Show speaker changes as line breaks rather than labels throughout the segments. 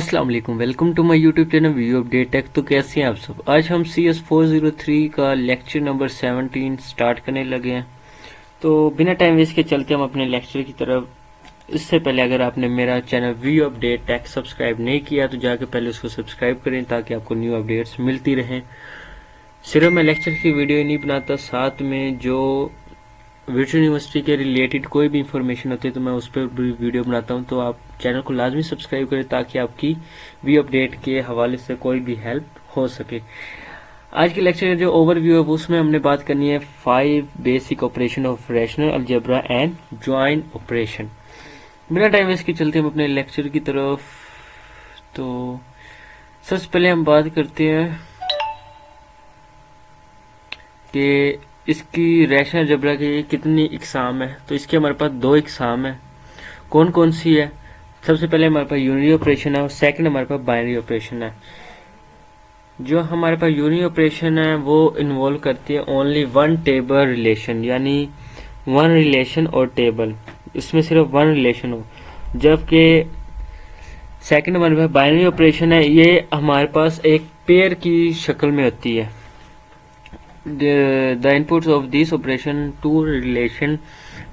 अस्सलाम वालेकुम, welcome to my YouTube channel view update tech. तो कैसे हैं आप सब। आज हम CS403 का लेक्चर नंबर 17 स्टार्ट करने लगे हैं। तो बिना टाइम वेस्ट के चलते हम अपने लेक्चर की तरफ। इससे पहले अगर आपने मेरा channel view update tech subscribe नहीं किया तो जाके पहले उसको सब्सक्राइब करें ताकि आपको न्यू अपडेट्स मिलती रहें। सिर्फ मैं लेक्चर की वीडियो ही नहीं बनाता, साथ में जो वर्चुअल यूनिवर्सिटी के रिलेटेड कोई भी इंफॉर्मेशन होती है तो मैं उस पर भी वीडियो बनाता हूं। तो आप चैनल को लाजमी सब्सक्राइब करें ताकि आपकी व्यू अपडेट के हवाले से कोई भी हेल्प हो सके। आज के लेक्चर का जो ओवरव्यू है उसमें हमने बात करनी है 5 basic operation of rational algebra and join operation. बिना टाइम वेस्ट के चलते हम अपने लेक्चर की तरफ। तो सबसे पहले हम बात करते हैं कि इसकी रैशनल अलजेब्रा की कितनी इकसाम है। तो इसके हमारे पास 2 इकसाम है। कौन कौन सी है? सबसे पहले हमारे पास यूनिरी ऑपरेशन है और सेकंड हमारे पास बाइनरी ऑपरेशन है। जो हमारे पास यूनिरी ऑपरेशन है वो इन्वॉल्व करती है ओनली वन टेबल रिलेशन, यानी वन रिलेशन और टेबल, इसमें सिर्फ वन रिलेशन हो। जबकि सेकंड हमारे पास बाइनरी ऑपरेशन है, ये हमारे पास एक पेयर की शक्ल में होती है। The inputs of this operation to relation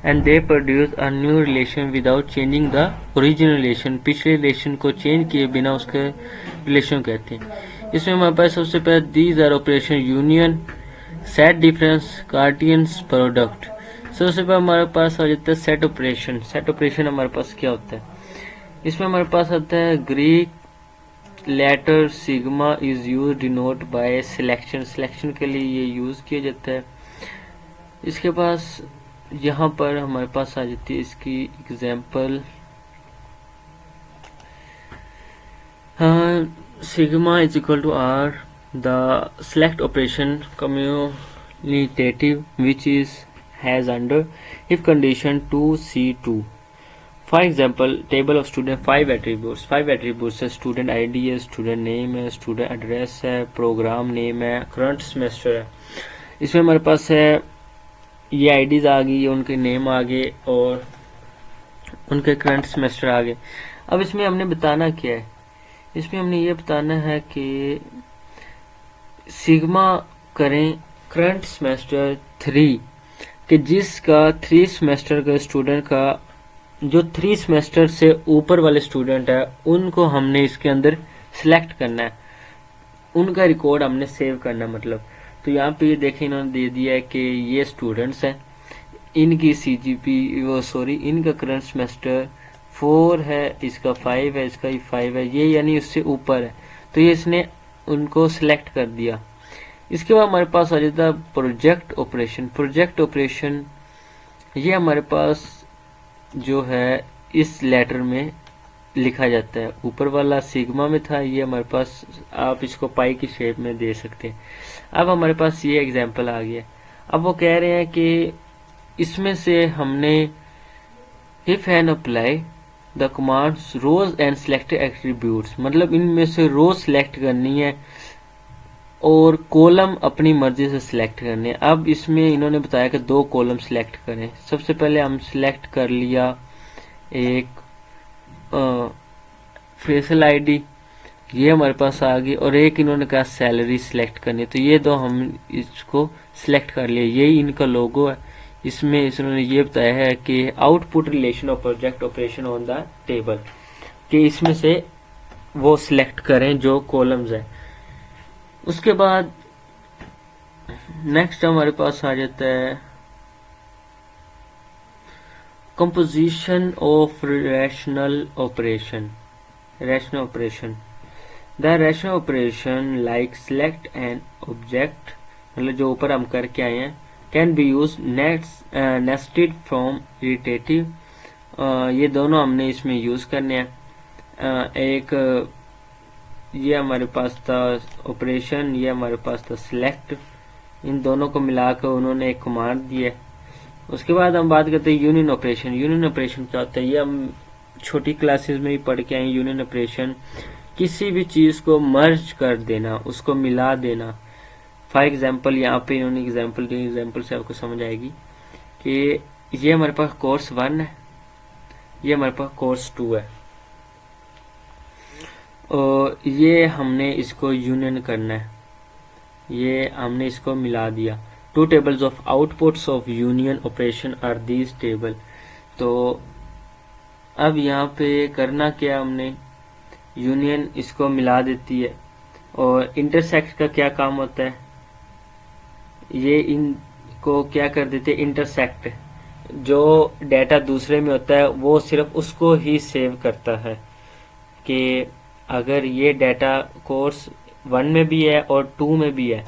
and they produce a new relation without changing the original relation। पिछले रिलेशन को चेंज किए बिना उसके रिलेशन कहते हैं। इसमें हमारे पास सबसे पहले these are operation union, set difference, Cartesian product। सबसे पहले हमारे पास आ जाता है सेट ऑपरेशन। सेट ऑपरेशन हमारे पास क्या होता है? इसमें हमारे पास आता है Greek letter sigma is use denote by selection. Selection के लिए ये यूज किया जाता है। इसके पास यहाँ पर हमारे पास आ जाती है इसकी example. Sigma is equal to R the select operation commutative which is has under if condition 2C2। For example table of student 5 attributes. 5 attributes है। स्टूडेंट आईडी है, स्टूडेंट नेम है, स्टूडेंट एड्रेस है, प्रोग्राम नेम है, current semester है। इसमें हमारे पास है ये आईडीज आ गई, उनके नेम आ गए और उनके करंट सेमेस्टर आ गए। अब इसमें हमने बताना क्या है? इसमें हमने ये बताना है कि सिग्मा करें करंट सेमेस्टर 3 कि जिसका 3 सेमेस्टर का स्टूडेंट का जो 3 सेमेस्टर से ऊपर वाले स्टूडेंट है उनको हमने इसके अंदर सिलेक्ट करना है, उनका रिकॉर्ड हमने सेव करना है। मतलब तो यहाँ पे ये देखें इन्होंने दे दिया है कि ये स्टूडेंट्स हैं, इनकी इनका करंट सेमेस्टर 4 है, इसका 5 है, इसका 5 है, ये यानी उससे ऊपर है। तो ये इसने उनको सिलेक्ट कर दिया। इसके बाद हमारे पास आ जाता है प्रोजेक्ट ऑपरेशन। प्रोजेक्ट ऑपरेशन ये हमारे पास जो है इस लेटर में लिखा जाता है। ऊपर वाला सिग्मा में था, ये हमारे पास आप इसको पाई की शेप में दे सकते हैं। अब हमारे पास ये एग्जांपल आ गया। अब वो कह रहे हैं कि इसमें से हमने if and apply the commands rows and selected attributes, मतलब इनमें से रोज सिलेक्ट करनी है और कॉलम अपनी मर्जी से सिलेक्ट करने। अब इसमें इन्होंने बताया कि 2 कॉलम सिलेक्ट करें। सबसे पहले हम सिलेक्ट कर लिया एक फेशियल आईडी, ये हमारे पास आ गई, और एक इन्होंने कहा सैलरी सिलेक्ट करनी। तो ये 2 हम इसको सिलेक्ट कर लिया। यही इनका लोगो है। इसमें इन्होंने ये बताया है कि output relation of project operation on the table, कि इसमें से वो सिलेक्ट करें जो कॉलम्स है। उसके बाद नेक्स्ट हमारे पास आ जाता है composition of rational operation. Rational operation the rational operation like select an object, मतलब जो ऊपर हम करके आए हैं, can be use nested from irritative. ये दोनों हमने इसमें यूज करने हैं। एक ये हमारे पास था ऑपरेशन, ये हमारे पास था सिलेक्ट। इन दोनों को मिलाकर उन्होंने एक कमांड दी है। उसके बाद हम बात करते हैं यूनियन ऑपरेशन। यूनियन ऑपरेशन क्या होता है? ये हम छोटी क्लासेस में ही पढ़ के आए। यूनियन ऑपरेशन किसी भी चीज को मर्ज कर देना, उसको मिला देना। फॉर एग्जाम्पल यहाँ पे इन्होंने एग्जाम्पल दी, एग्जाम्पल से आपको समझ आएगी कि ये हमारे पास कोर्स 1 है, ये हमारे पास कोर्स 2 है। और ये हमने इसको यूनियन करना है, ये हमने इसको मिला दिया। Two tables of outputs of union operation are these table. तो अब यहाँ पे करना क्या, हमने यूनियन इसको मिला देती है। और इंटरसेक्ट का क्या काम होता है, ये इनको क्या कर देते हैं, इंटरसेक्ट। जो डाटा दूसरे में होता है वो सिर्फ उसको ही सेव करता है, कि अगर ये डाटा कोर्स 1 में भी है और 2 में भी है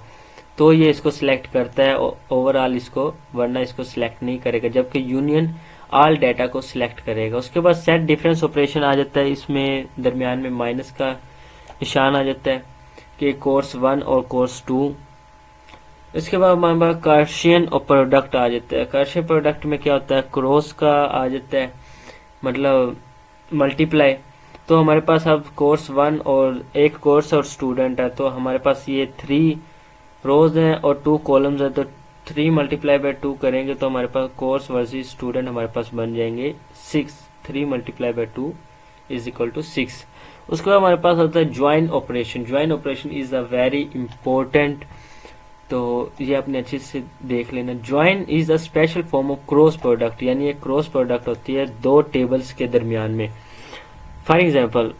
तो ये इसको सिलेक्ट करता है ओवरऑल इसको, वरना इसको सिलेक्ट नहीं करेगा, जबकि यूनियन ऑल डाटा को सिलेक्ट करेगा। उसके बाद सेट डिफरेंस ऑपरेशन आ जाता है, इसमें दरमियान में माइनस का निशान आ जाता है कि कोर्स 1 और कोर्स 2। इसके बाद हमारे पास कार्शियन और प्रोडक्ट आ जाता है। कार्शियन प्रोडक्ट में क्या होता है, क्रॉस का आ जाता है, मतलब मल्टीप्लाई। तो हमारे पास अब कोर्स 1 और एक कोर्स और स्टूडेंट है, तो हमारे पास ये 3 रोज हैं और 2 कॉलम्स हैं, तो 3 मल्टीप्लाई बाय 2 करेंगे तो हमारे पास कोर्स वर्सेस स्टूडेंट हमारे पास बन जाएंगे 6। 3 multiply by 2 is equal to 6। उसके बाद हमारे पास होता है join operation. Join operation is a very important, तो ये अपने अच्छे से देख लेना। Join is a special form of cross product, यानी एक क्रॉस प्रोडक्ट होती है 2 टेबल्स के दरमियान में। For example,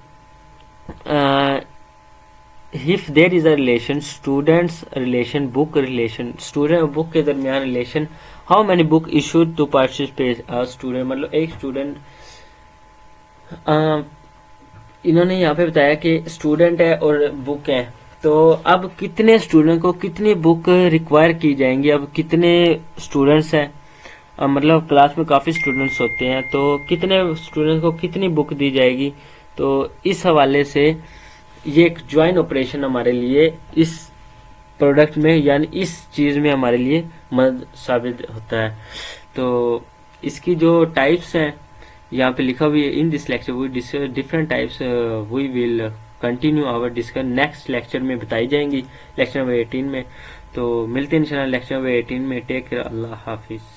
if there is a relation, students relation, book relation, student और book के दरमियान relation, how many book issued to participate a student, मतलब एक स्टूडेंट, इन्होंने यहाँ पे बताया कि स्टूडेंट है और बुक है, तो अब कितने स्टूडेंट को कितनी बुक रिक्वायर की जाएंगी, अब कितने स्टूडेंट्स हैं, मतलब क्लास में काफ़ी स्टूडेंट्स होते हैं, तो कितने स्टूडेंट को कितनी बुक दी जाएगी। तो इस हवाले से ये एक ज्वाइन ऑपरेशन हमारे लिए इस प्रोडक्ट में, यानी इस चीज़ में हमारे लिए मदद साबित होता है। तो इसकी जो टाइप्स हैं यहाँ पे लिखा हुआ है, in this lecture we discuss different types, we will continue our discuss next lecture में बताई जाएंगी, लेक्चर नंबर 18 में। तो मिलते हैं इंशाल्लाह लेक्चर नंबर 18 में। टेक केयर, अल्लाह हाफिज़।